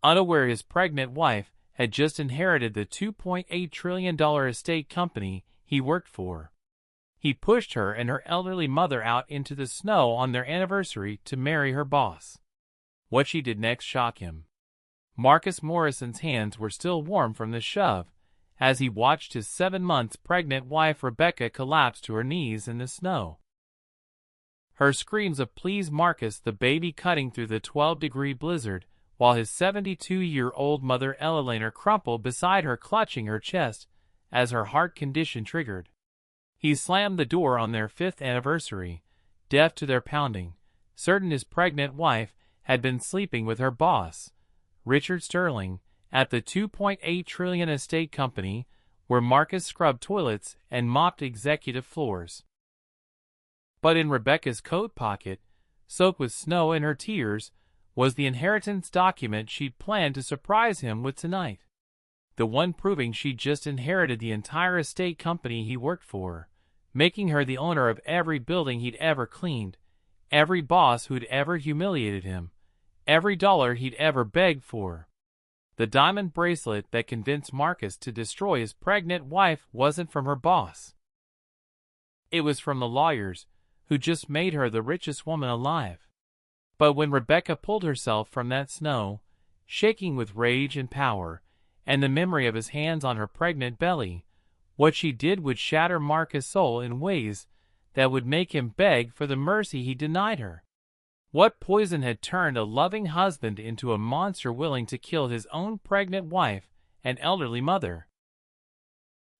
unaware his pregnant wife had just inherited the $2.8 trillion estate company he worked for. He pushed her and her elderly mother out into the snow on their anniversary to marry her boss. What she did next shocked him. Marcus Morrison's hands were still warm from the shove, as he watched his 7 months pregnant wife Rebecca collapse to her knees in the snow. Her screams of "Please Marcus," the baby cutting through the 12-degree blizzard, while his 72-year-old mother Eleanor crumpled beside her clutching her chest as her heart condition triggered. He slammed the door on their 5th anniversary, deaf to their pounding, certain his pregnant wife had been sleeping with her boss, Richard Sterling, at the $2.8 trillion estate company, where Marcus scrubbed toilets and mopped executive floors. But in Rebecca's coat pocket, soaked with snow and her tears, was the inheritance document she'd planned to surprise him with tonight. The one proving she'd just inherited the entire estate company he worked for, making her the owner of every building he'd ever cleaned, every boss who'd ever humiliated him, every dollar he'd ever begged for. The diamond bracelet that convinced Marcus to destroy his pregnant wife wasn't from her boss. It was from the lawyers, who just made her the richest woman alive. But when Rebecca pulled herself from that snow, shaking with rage and power, and the memory of his hands on her pregnant belly, what she did would shatter Marcus' soul in ways that would make him beg for the mercy he denied her. What poison had turned a loving husband into a monster willing to kill his own pregnant wife and elderly mother?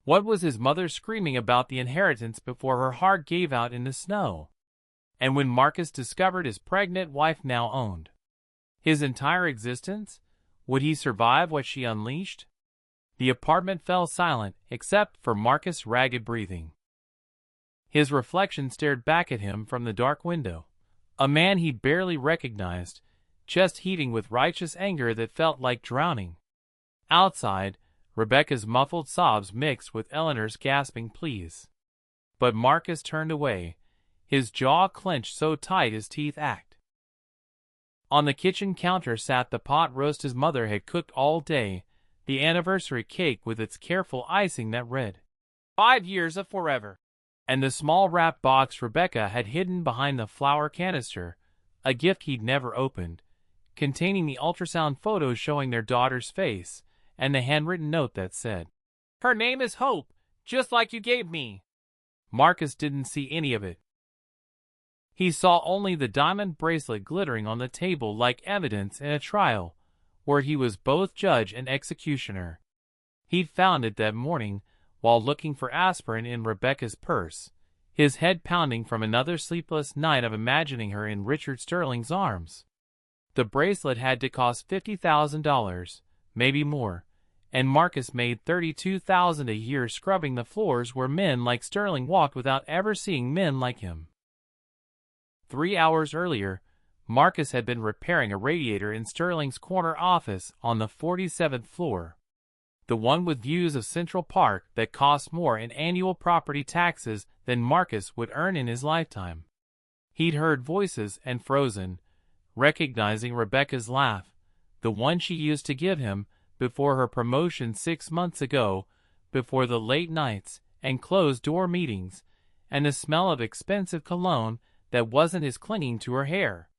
What was his mother screaming about the inheritance before her heart gave out in the snow? And when Marcus discovered his pregnant wife now owned his entire existence, would he survive what she unleashed? The apartment fell silent except for Marcus' ragged breathing. His reflection stared back at him from the dark window, a man he barely recognized, chest heaving with righteous anger that felt like drowning. Outside, Rebecca's muffled sobs mixed with Eleanor's gasping pleas. But Marcus turned away, his jaw clenched so tight his teeth ached. On the kitchen counter sat the pot roast his mother had cooked all day, the anniversary cake with its careful icing that read, 5 years of forever, and the small wrap box Rebecca had hidden behind the flour canister, a gift he'd never opened, containing the ultrasound photos showing their daughter's face, and the handwritten note that said, "Her name is Hope, just like you gave me." Marcus didn't see any of it. He saw only the diamond bracelet glittering on the table like evidence in a trial, where he was both judge and executioner. He'd found it that morning while looking for aspirin in Rebecca's purse, his head pounding from another sleepless night of imagining her in Richard Sterling's arms. The bracelet had to cost $50,000, maybe more, and Marcus made $32,000 a year scrubbing the floors where men like Sterling walked without ever seeing men like him. 3 hours earlier, Marcus had been repairing a radiator in Sterling's corner office on the 47th floor, the one with views of Central Park that cost more in annual property taxes than Marcus would earn in his lifetime. He'd heard voices and frozen, recognizing Rebecca's laugh, the one she used to give him before her promotion 6 months ago, before the late nights and closed-door meetings, and the smell of expensive cologne that wasn't his clinging to her hair.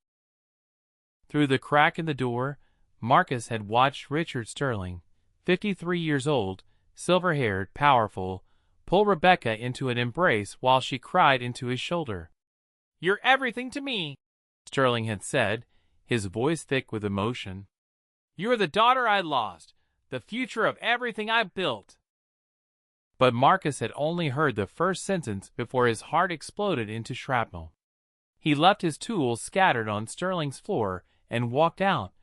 Through the crack in the door, Marcus had watched Richard Sterling, 53 years old, silver-haired, powerful, pull Rebecca into an embrace while she cried into his shoulder. "You're everything to me," Sterling had said, his voice thick with emotion. "You're the daughter I lost, the future of everything I built." But Marcus had only heard the first sentence before his heart exploded into shrapnel. He left his tools scattered on Sterling's floor and walked out,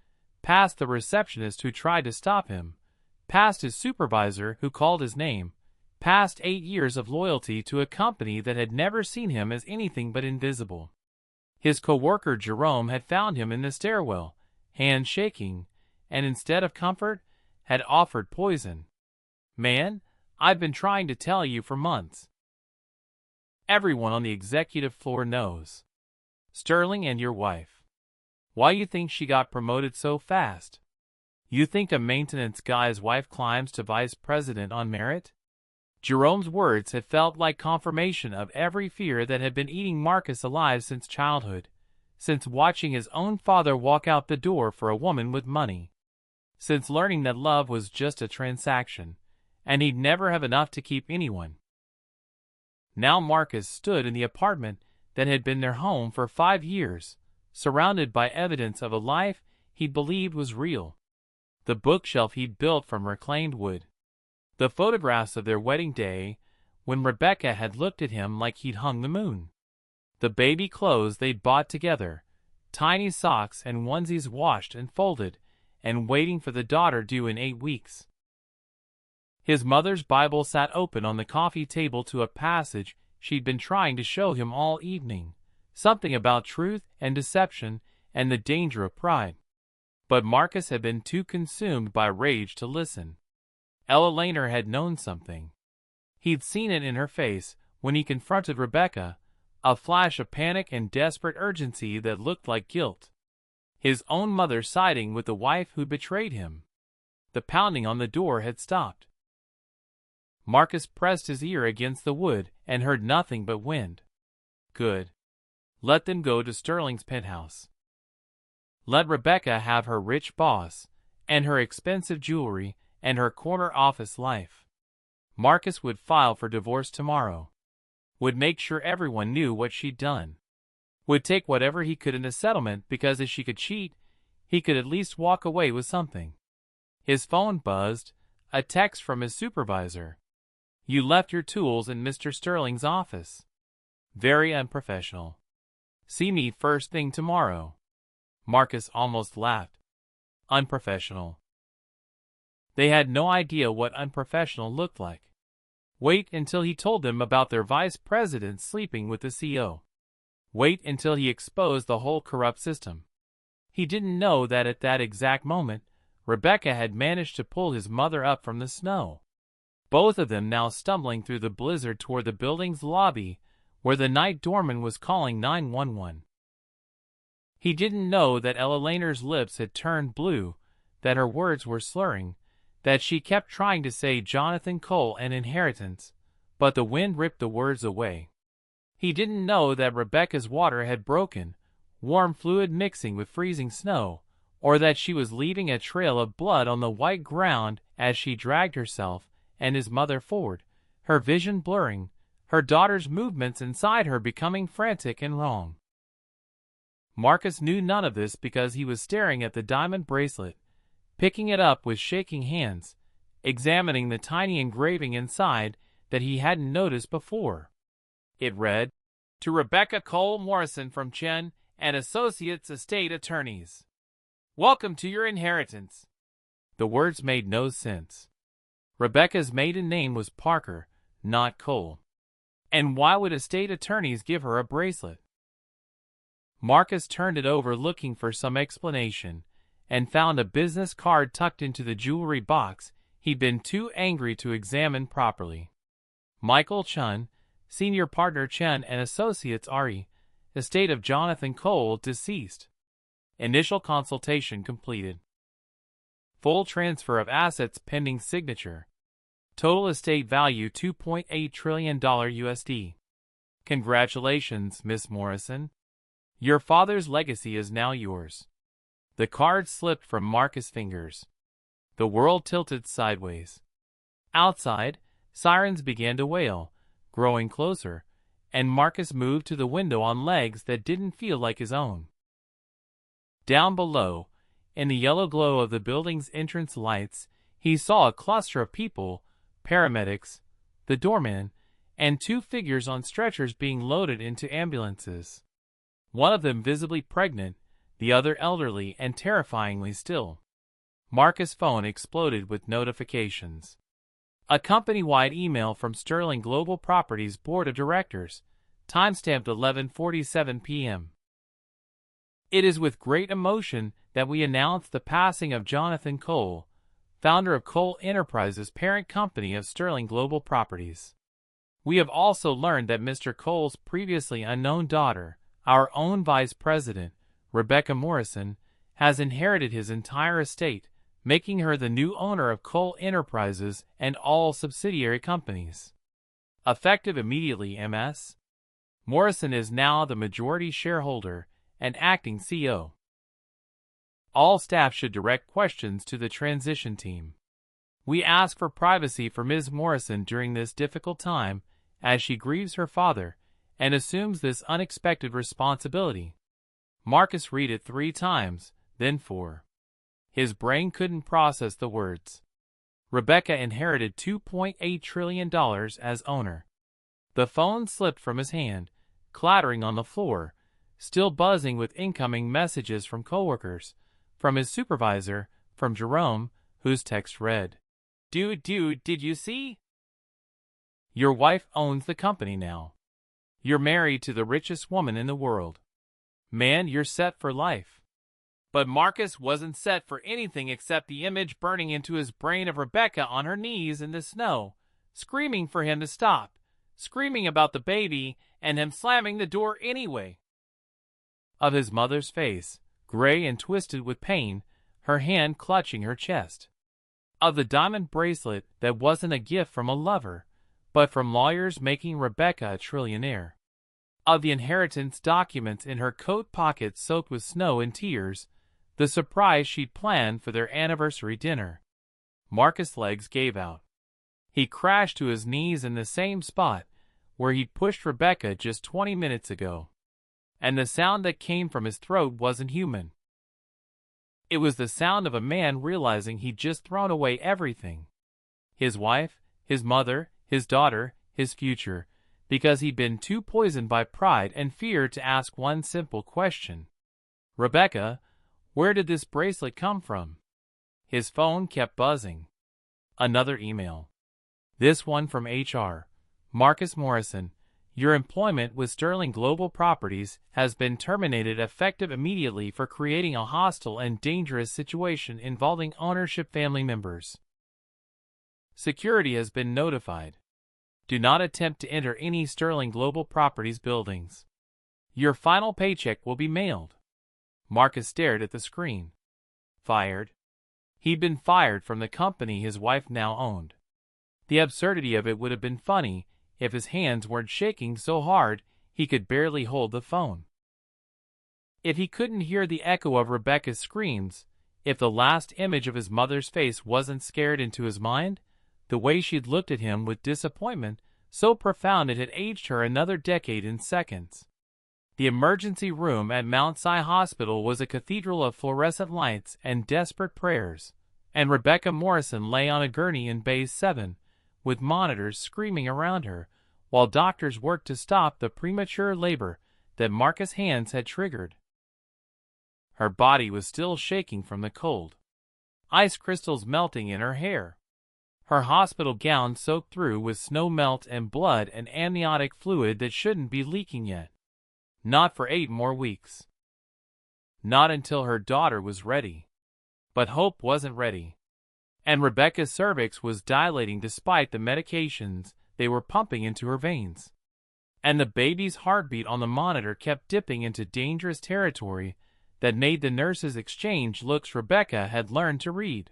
past the receptionist who tried to stop him, past his supervisor who called his name, past 8 years of loyalty to a company that had never seen him as anything but invisible. His coworker Jerome had found him in the stairwell, hands shaking, and instead of comfort, had offered poison. "Man, I've been trying to tell you for months. Everyone on the executive floor knows. Sterling and your wife. Why you think she got promoted so fast? You think a maintenance guy's wife climbs to vice president on merit? Jerome's words had felt like confirmation of every fear that had been eating Marcus alive since childhood, since watching his own father walk out the door for a woman with money, since learning that love was just a transaction, and he'd never have enough to keep anyone. Now Marcus stood in the apartment that had been their home for 5 years, surrounded by evidence of a life he believed was real. The bookshelf he'd built from reclaimed wood. The photographs of their wedding day, when Rebecca had looked at him like he'd hung the moon. The baby clothes they'd bought together, tiny socks and onesies washed and folded, and waiting for the daughter due in 8 weeks. His mother's Bible sat open on the coffee table to a passage she'd been trying to show him all evening, something about truth and deception and the danger of pride. But Marcus had been too consumed by rage to listen. Ella Laner had known something. He'd seen it in her face when he confronted Rebecca, a flash of panic and desperate urgency that looked like guilt. His own mother siding with the wife who betrayed him. The pounding on the door had stopped. Marcus pressed his ear against the wood and heard nothing but wind. Good. Let them go to Sterling's penthouse. Let Rebecca have her rich boss, and her expensive jewelry, and her corner office life. Marcus would file for divorce tomorrow. Would make sure everyone knew what she'd done. Would take whatever he could in a settlement because if she could cheat, he could at least walk away with something. His phone buzzed, a text from his supervisor. You left your tools in Mr. Sterling's office. Very unprofessional. See me first thing tomorrow. Marcus almost laughed. Unprofessional. They had no idea what unprofessional looked like. Wait until he told them about their vice president sleeping with the CEO. Wait until he exposed the whole corrupt system. He didn't know that at that exact moment, Rebecca had managed to pull his mother up from the snow. Both of them now stumbling through the blizzard toward the building's lobby, where the night doorman was calling 911. He didn't know that Ella Laner's lips had turned blue, that her words were slurring, that she kept trying to say Jonathan Cole and inheritance, but the wind ripped the words away. He didn't know that Rebecca's water had broken, warm fluid mixing with freezing snow, or that she was leaving a trail of blood on the white ground as she dragged herself and his mother forward, her vision blurring, her daughter's movements inside her becoming frantic and wrong. Marcus knew none of this because he was staring at the diamond bracelet, picking it up with shaking hands, examining the tiny engraving inside that he hadn't noticed before. It read, "To Rebecca Cole Morrison from Chen and Associates Estate Attorneys. Welcome to your inheritance." The words made no sense. Rebecca's maiden name was Parker, not Cole. And why would estate attorneys give her a bracelet? Marcus turned it over looking for some explanation, and found a business card tucked into the jewelry box he'd been too angry to examine properly. Michael Chun, Senior Partner Chen and Associates RE, estate of Jonathan Cole, deceased. Initial consultation completed. Full transfer of assets pending signature. Total estate value $2.8 trillion USD. Congratulations, Miss Morrison. Your father's legacy is now yours. The card slipped from Marcus' fingers. The world tilted sideways. Outside, sirens began to wail, growing closer, and Marcus moved to the window on legs that didn't feel like his own. Down below, in the yellow glow of the building's entrance lights, he saw a cluster of people, paramedics, the doorman, and 2 figures on stretchers being loaded into ambulances. One of them visibly pregnant, the other elderly and terrifyingly still. Marcus' phone exploded with notifications. A company-wide email from Sterling Global Properties Board of Directors, timestamped 11:47 p.m. It is with great emotion that we announce the passing of Jonathan Cole, founder of Cole Enterprises, parent company of Sterling Global Properties. We have also learned that Mr. Cole's previously unknown daughter, our own Vice President, Rebecca Morrison, has inherited his entire estate, making her the new owner of Cole Enterprises and all subsidiary companies. Effective immediately, Ms. Morrison is now the majority shareholder and acting CEO. All staff should direct questions to the transition team. We ask for privacy for Ms. Morrison during this difficult time as she grieves her father and assumes this unexpected responsibility. Marcus read it 3 times, then 4. His brain couldn't process the words. Rebecca inherited $2.8 trillion as owner. The phone slipped from his hand, clattering on the floor, still buzzing with incoming messages from coworkers, from his supervisor, from Jerome, whose text read, Dude, did you see? Your wife owns the company now. You're married to the richest woman in the world. Man, you're set for life. But Marcus wasn't set for anything except the image burning into his brain of Rebecca on her knees in the snow, screaming for him to stop, screaming about the baby, and him slamming the door anyway. Of his mother's face, gray and twisted with pain, her hand clutching her chest. Of the diamond bracelet that wasn't a gift from a lover, but from lawyers making Rebecca a trillionaire. Of the inheritance documents in her coat pocket soaked with snow and tears, the surprise she'd planned for their anniversary dinner. Marcus' legs gave out. He crashed to his knees in the same spot where he'd pushed Rebecca just 20 minutes ago. And the sound that came from his throat wasn't human. It was the sound of a man realizing he'd just thrown away everything. His wife, his mother, his daughter, his future, because he'd been too poisoned by pride and fear to ask one simple question. Rebecca, where did this bracelet come from? His phone kept buzzing. Another email. This one from HR. Marcus Morrison, your employment with Sterling Global Properties has been terminated effective immediately for creating a hostile and dangerous situation involving ownership family members. Security has been notified. Do not attempt to enter any Sterling Global Properties buildings. Your final paycheck will be mailed. Marcus stared at the screen. Fired. He'd been fired from the company his wife now owned. The absurdity of it would have been funny if his hands weren't shaking so hard he could barely hold the phone. If he couldn't hear the echo of Rebecca's screams, if the last image of his mother's face wasn't scared into his mind, the way she'd looked at him with disappointment, so profound it had aged her another decade in seconds. The emergency room at Mount Si Hospital was a cathedral of fluorescent lights and desperate prayers, and Rebecca Morrison lay on a gurney in Bay 7, with monitors screaming around her, while doctors worked to stop the premature labor that Marcus' hands had triggered. Her body was still shaking from the cold. Ice crystals melting in her hair. Her hospital gown soaked through with snow melt and blood and amniotic fluid that shouldn't be leaking yet. Not for 8 more weeks. Not until her daughter was ready. But Hope wasn't ready. And Rebecca's cervix was dilating despite the medications they were pumping into her veins. And the baby's heartbeat on the monitor kept dipping into dangerous territory that made the nurses exchange looks Rebecca had learned to read.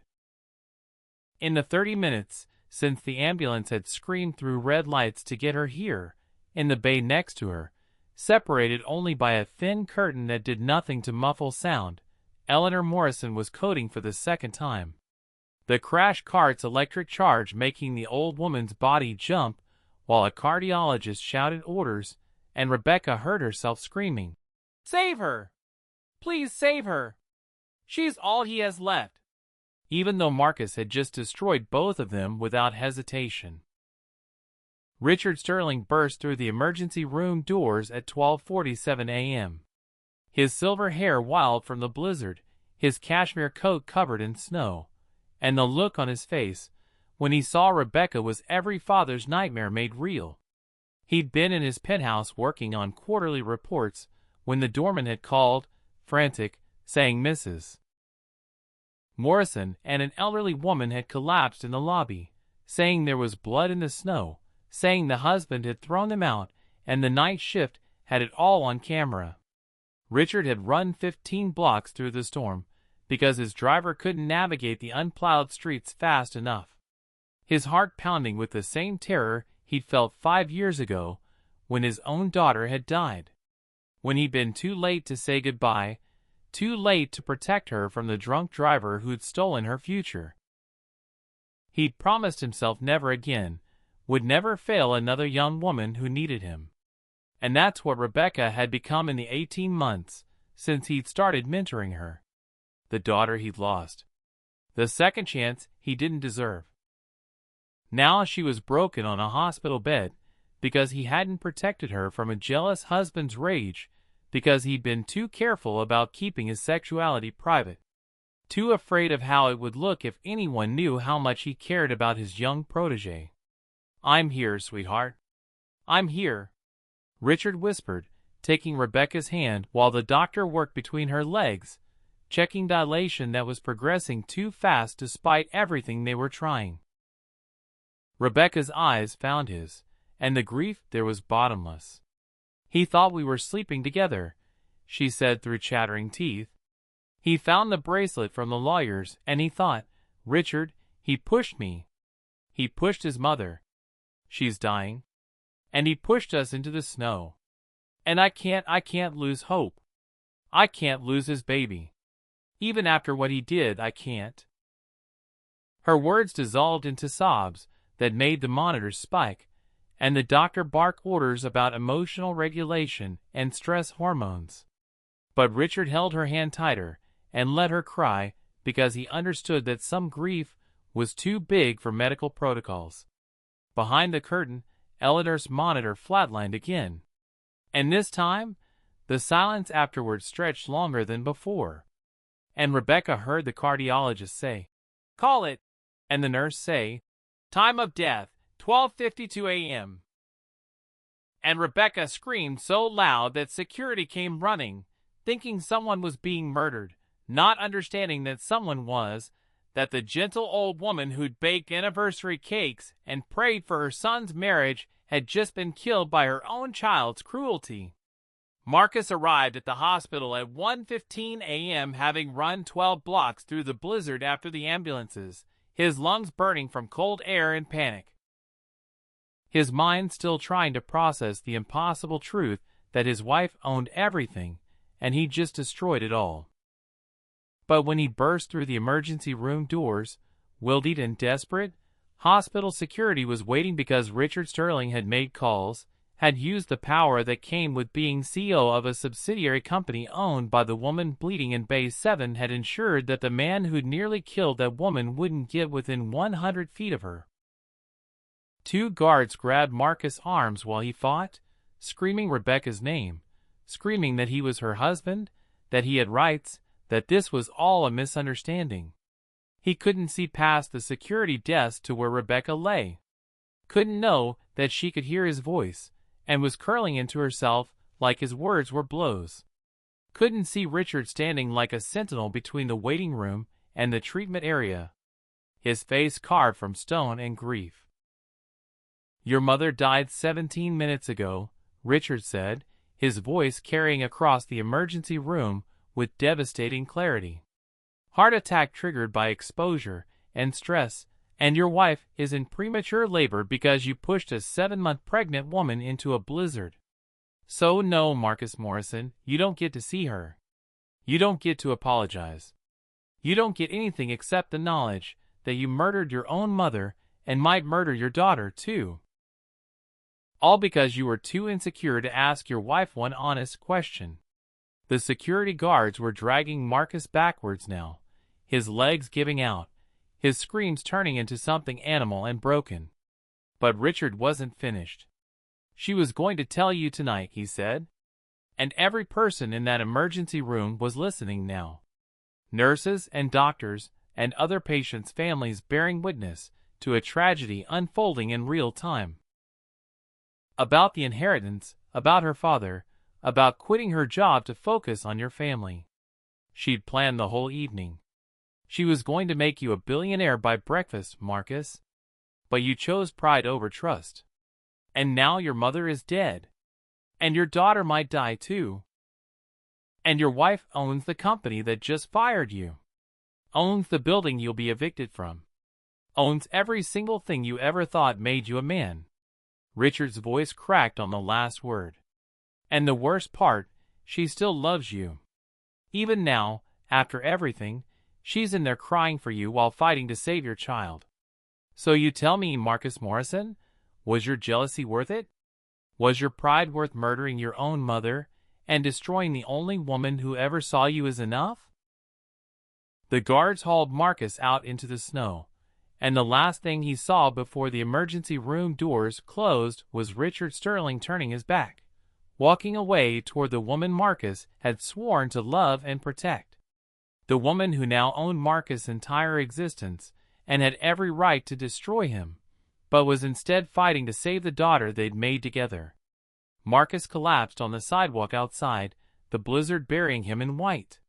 In the 30 minutes since the ambulance had screamed through red lights to get her here, in the bay next to her, separated only by a thin curtain that did nothing to muffle sound, Eleanor Morrison was coding for the second time. The crash cart's electric charge making the old woman's body jump while a cardiologist shouted orders, and Rebecca heard herself screaming, "Save her! Please save her! She's all he has left!" Even though Marcus had just destroyed both of them without hesitation. Richard Sterling burst through the emergency room doors at 12:47 a.m. His silver hair wild from the blizzard, his cashmere coat covered in snow, and the look on his face when he saw Rebecca was every father's nightmare made real. He'd been in his penthouse working on quarterly reports when the doorman had called, frantic, saying Mrs. Morrison and an elderly woman had collapsed in the lobby, saying there was blood in the snow, saying the husband had thrown them out and the night shift had it all on camera. Richard had run 15 blocks through the storm because his driver couldn't navigate the unplowed streets fast enough. His heart pounding with the same terror he'd felt 5 years ago when his own daughter had died. When he'd been too late to say goodbye, too late to protect her from the drunk driver who'd stolen her future. He'd promised himself never again, would never fail another young woman who needed him. And that's what Rebecca had become in the 18 months since he'd started mentoring her. The daughter he'd lost. The second chance he didn't deserve. Now she was broken on a hospital bed because he hadn't protected her from a jealous husband's rage, because he'd been too careful about keeping his sexuality private. Too afraid of how it would look if anyone knew how much he cared about his young protege. "I'm here, sweetheart. I'm here," Richard whispered, taking Rebecca's hand while the doctor worked between her legs, checking dilation that was progressing too fast despite everything they were trying. Rebecca's eyes found his, and the grief there was bottomless. "He thought we were sleeping together," she said through chattering teeth. "He found the bracelet from the lawyers, and he thought, Richard, he pushed me. He pushed his mother. She's dying. And he pushed us into the snow. And I can't lose hope. I can't lose his baby. Even after what he did, I can't." Her words dissolved into sobs that made the monitors spike, and the doctor bark orders about emotional regulation and stress hormones. But Richard held her hand tighter and let her cry because he understood that some grief was too big for medical protocols. Behind the curtain, Eleanor's monitor flatlined again. And this time, the silence afterward stretched longer than before. And Rebecca heard the cardiologist say, "Call it," and the nurse say, "Time of death, 12:52 a.m. And Rebecca screamed so loud that security came running, thinking someone was being murdered, not understanding that someone was, that the gentle old woman who'd baked anniversary cakes and prayed for her son's marriage had just been killed by her own child's cruelty. Marcus arrived at the hospital at 1:15 a.m. having run 12 blocks through the blizzard after the ambulances, his lungs burning from cold air and panic. His mind still trying to process the impossible truth that his wife owned everything, and he'd just destroyed it all. But when he burst through the emergency room doors, wilted and desperate, hospital security was waiting because Richard Sterling had made calls, had used the power that came with being CEO of a subsidiary company owned by the woman bleeding in Bay 7, had ensured that the man who'd nearly killed that woman wouldn't get within 100 feet of her. 2 guards grabbed Marcus' arms while he fought, screaming Rebecca's name, screaming that he was her husband, that he had rights, that this was all a misunderstanding. He couldn't see past the security desk to where Rebecca lay. Couldn't know that she could hear his voice, and was curling into herself like his words were blows. Couldn't see Richard standing like a sentinel between the waiting room and the treatment area, his face carved from stone and grief. "Your mother died 17 minutes ago," Richard said, his voice carrying across the emergency room with devastating clarity. "Heart attack triggered by exposure and stress, and your wife is in premature labor because you pushed a 7-month pregnant woman into a blizzard. So no, Marcus Morrison, you don't get to see her. You don't get to apologize. You don't get anything except the knowledge that you murdered your own mother and might murder your daughter too. All because you were too insecure to ask your wife one honest question." The security guards were dragging Marcus backwards now, his legs giving out, his screams turning into something animal and broken. But Richard wasn't finished. "She was going to tell you tonight," he said. And every person in that emergency room was listening now. Nurses and doctors and other patients' families bearing witness to a tragedy unfolding in real time. About the inheritance, about her father, about quitting her job to focus on your family. She'd planned the whole evening. She was going to make you a billionaire by breakfast, Marcus. But you chose pride over trust. And now your mother is dead. And your daughter might die too. And your wife owns the company that just fired you. owns the building you'll be evicted from, owns every single thing you ever thought made you a man. Richard's voice cracked on the last word. And the worst part, she still loves you. Even now, after everything, she's in there crying for you while fighting to save your child. So you tell me, Marcus Morrison, was your jealousy worth it? Was your pride worth murdering your own mother and destroying the only woman who ever saw you as enough? The guards hauled Marcus out into the snow, and the last thing he saw before the emergency room doors closed was Richard Sterling turning his back, walking away toward the woman Marcus had sworn to love and protect. The woman who now owned Marcus' entire existence and had every right to destroy him, but was instead fighting to save the daughter they'd made together. Marcus collapsed on the sidewalk outside, the blizzard burying him in white.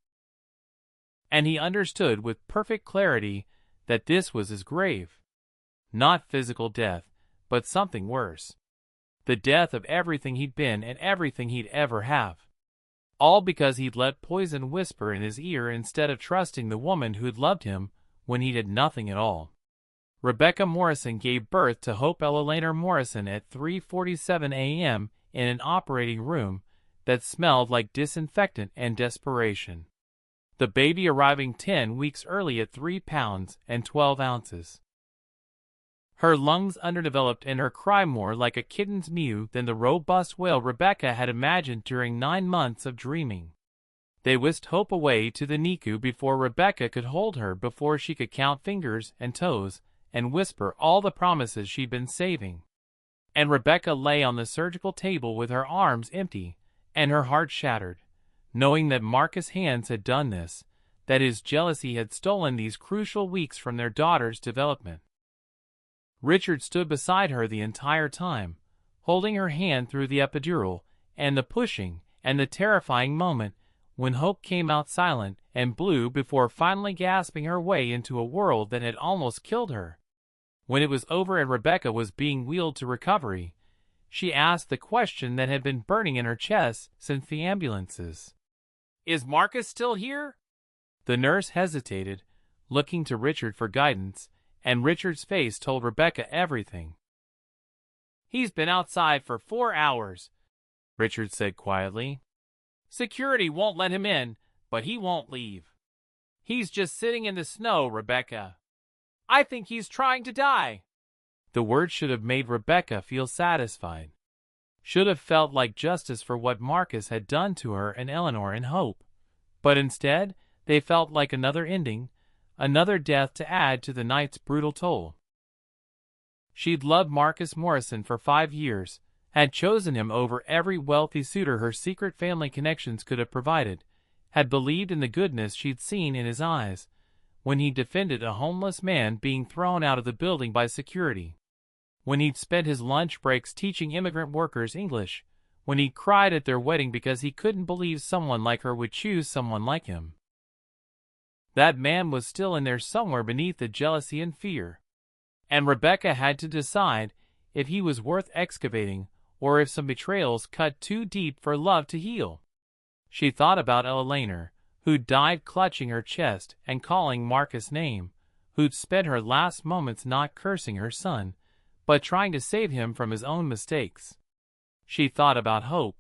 And he understood with perfect clarity that this was his grave. Not physical death, but something worse. The death of everything he'd been and everything he'd ever have. All because he'd let poison whisper in his ear instead of trusting the woman who'd loved him when he did nothing at all. Rebecca Morrison gave birth to Hope Eleanor Morrison at 3:47 a.m. in an operating room that smelled like disinfectant and desperation. The baby arriving 10 weeks early at 3 pounds and 12 ounces. Her lungs underdeveloped and her cry more like a kitten's mew than the robust wail Rebecca had imagined during 9 months of dreaming. They whisked Hope away to the NICU before Rebecca could hold her, before she could count fingers and toes and whisper all the promises she'd been saving. And Rebecca lay on the surgical table with her arms empty and her heart shattered, knowing that Marcus' hands had done this, that his jealousy had stolen these crucial weeks from their daughter's development. Richard stood beside her the entire time, holding her hand through the epidural and the pushing and the terrifying moment when Hope came out silent and blue before finally gasping her way into a world that had almost killed her. When it was over and Rebecca was being wheeled to recovery, she asked the question that had been burning in her chest since the ambulances. "Is Marcus still here?" The nurse hesitated, looking to Richard for guidance, and Richard's face told Rebecca everything. "He's been outside for 4 hours," Richard said quietly. "Security won't let him in, but he won't leave. He's just sitting in the snow, Rebecca. I think he's trying to die." The words should have made Rebecca feel satisfied. Should have felt like justice for what Marcus had done to her and Eleanor and Hope. But instead, they felt like another ending, another death to add to the night's brutal toll. She'd loved Marcus Morrison for 5 years, had chosen him over every wealthy suitor her secret family connections could have provided, had believed in the goodness she'd seen in his eyes when he defended a homeless man being thrown out of the building by security, when he'd spent his lunch breaks teaching immigrant workers English, when he cried at their wedding because he couldn't believe someone like her would choose someone like him. That man was still in there somewhere beneath the jealousy and fear. And Rebecca had to decide if he was worth excavating or if some betrayals cut too deep for love to heal. She thought about Eleanor, who'd died clutching her chest and calling Marcus' name, who'd spent her last moments not cursing her son, but trying to save him from his own mistakes. She thought about Hope,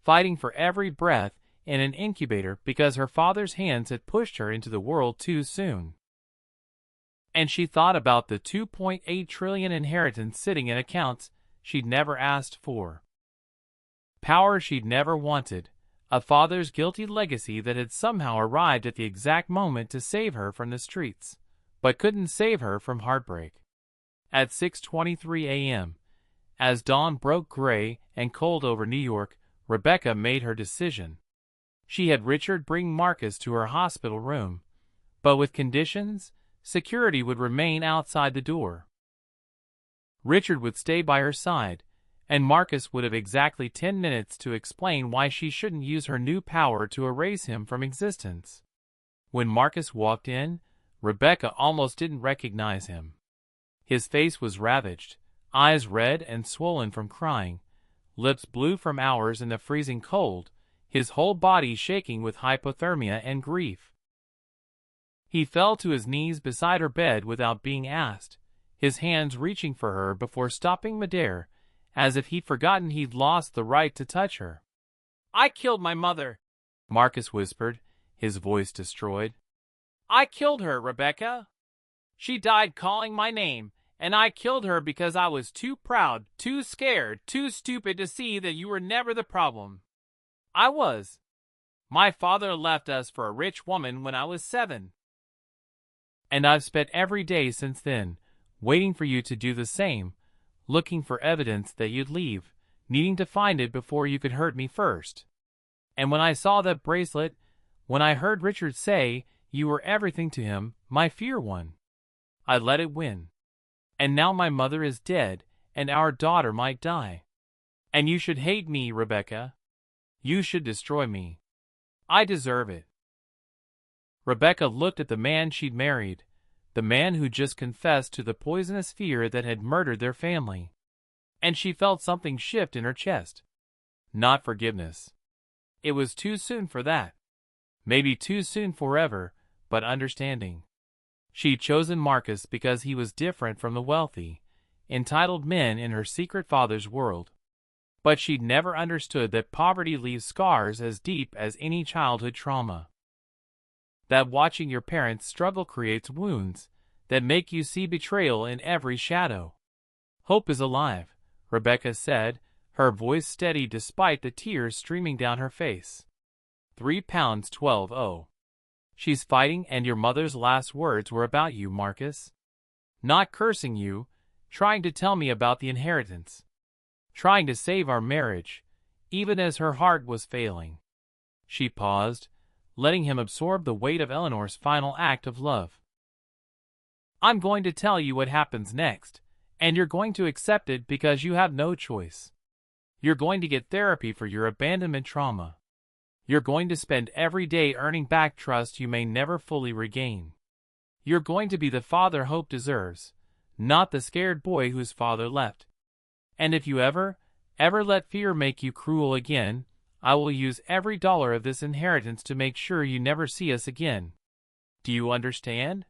fighting for every breath in an incubator because her father's hands had pushed her into the world too soon. And she thought about the $2.8 trillion inheritance sitting in accounts she'd never asked for. Power she'd never wanted, a father's guilty legacy that had somehow arrived at the exact moment to save her from the streets, but couldn't save her from heartbreak. At 6:23 a.m., as dawn broke gray and cold over New York, Rebecca made her decision. She had Richard bring Marcus to her hospital room, but with conditions. Security would remain outside the door. Richard would stay by her side, and Marcus would have exactly 10 minutes to explain why she shouldn't use her new power to erase him from existence. When Marcus walked in, Rebecca almost didn't recognize him. His face was ravaged, eyes red and swollen from crying, lips blue from hours in the freezing cold, his whole body shaking with hypothermia and grief. He fell to his knees beside her bed without being asked, his hands reaching for her before stopping midair, as if he'd forgotten he'd lost the right to touch her. "I killed my mother," Marcus whispered, his voice destroyed. "I killed her, Rebecca. She died calling my name, and I killed her because I was too proud, too scared, too stupid to see that you were never the problem. I was. My father left us for a rich woman when I was 7. And I've spent every day since then, waiting for you to do the same, looking for evidence that you'd leave, needing to find it before you could hurt me first. And when I saw that bracelet, when I heard Richard say you were everything to him, my fear won. I let it win. And now my mother is dead, and our daughter might die. And you should hate me, Rebecca. You should destroy me. I deserve it." Rebecca looked at the man she'd married, the man who just confessed to the poisonous fear that had murdered their family. And she felt something shift in her chest. Not forgiveness. It was too soon for that. Maybe too soon forever, but understanding. She'd chosen Marcus because he was different from the wealthy, entitled men in her secret father's world. But she'd never understood that poverty leaves scars as deep as any childhood trauma. That watching your parents struggle creates wounds that make you see betrayal in every shadow. "Hope is alive," Rebecca said, her voice steady despite the tears streaming down her face. £3 12. She's fighting, and your mother's last words were about you, Marcus. Not cursing you, trying to tell me about the inheritance. Trying to save our marriage, even as her heart was failing. She paused, letting him absorb the weight of Eleanor's final act of love. "I'm going to tell you what happens next, and you're going to accept it because you have no choice. You're going to get therapy for your abandonment trauma. You're going to spend every day earning back trust you may never fully regain. You're going to be the father Hope deserves, not the scared boy whose father left. And if you ever let fear make you cruel again, I will use every dollar of this inheritance to make sure you never see us again. Do you understand?"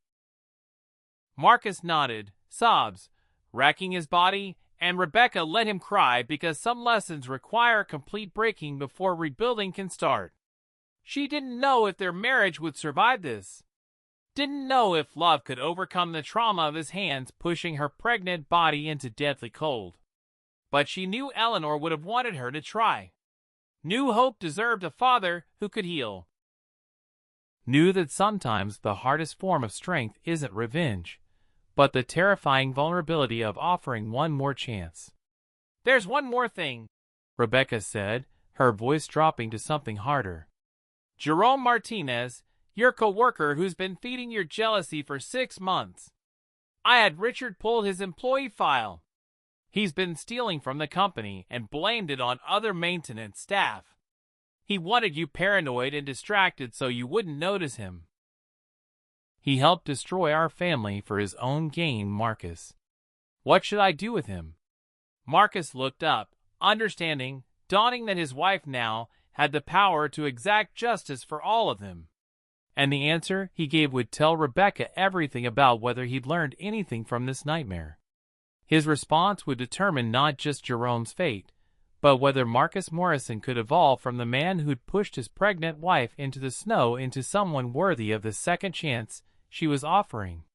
Marcus nodded, sobs racking his body, and Rebecca let him cry because some lessons require complete breaking before rebuilding can start. She didn't know if their marriage would survive this. Didn't know if love could overcome the trauma of his hands pushing her pregnant body into deathly cold. But she knew Eleanor would have wanted her to try. Knew Hope deserved a father who could heal. Knew that sometimes the hardest form of strength isn't revenge, but the terrifying vulnerability of offering one more chance. "There's one more thing," Rebecca said, her voice dropping to something harder. "Jerome Martinez, your co-worker who's been feeding your jealousy for 6 months. I had Richard pull his employee file. He's been stealing from the company and blamed it on other maintenance staff. He wanted you paranoid and distracted so you wouldn't notice him. He helped destroy our family for his own gain, Marcus. What should I do with him?" Marcus looked up, understanding, dawning that his wife now had the power to exact justice for all of them. And the answer he gave would tell Rebecca everything about whether he'd learned anything from this nightmare. His response would determine not just Jerome's fate, but whether Marcus Morrison could evolve from the man who'd pushed his pregnant wife into the snow into someone worthy of the second chance she was offering.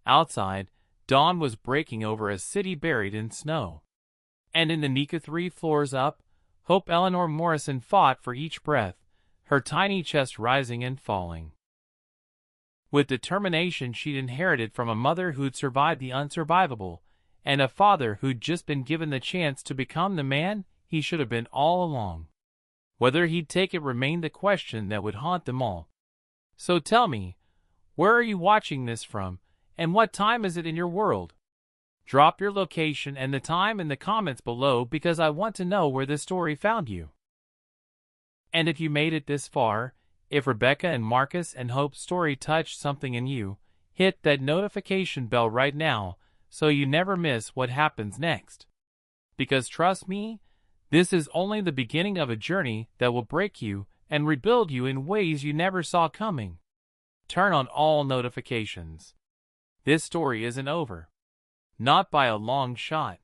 Outside, dawn was breaking over a city buried in snow. And in the Nika 3 floors up, Hope Eleanor Morrison fought for each breath, her tiny chest rising and falling. With determination she'd inherited from a mother who'd survived the unsurvivable, and a father who'd just been given the chance to become the man he should have been all along. Whether he'd take it remained the question that would haunt them all. "So tell me, where are you watching this from, and what time is it in your world? Drop your location and the time in the comments below because I want to know where this story found you. And if you made it this far, if Rebecca and Marcus and Hope's story touched something in you, hit that notification bell right now so you never miss what happens next. Because trust me, this is only the beginning of a journey that will break you and rebuild you in ways you never saw coming. Turn on all notifications. This story isn't over. Not by a long shot.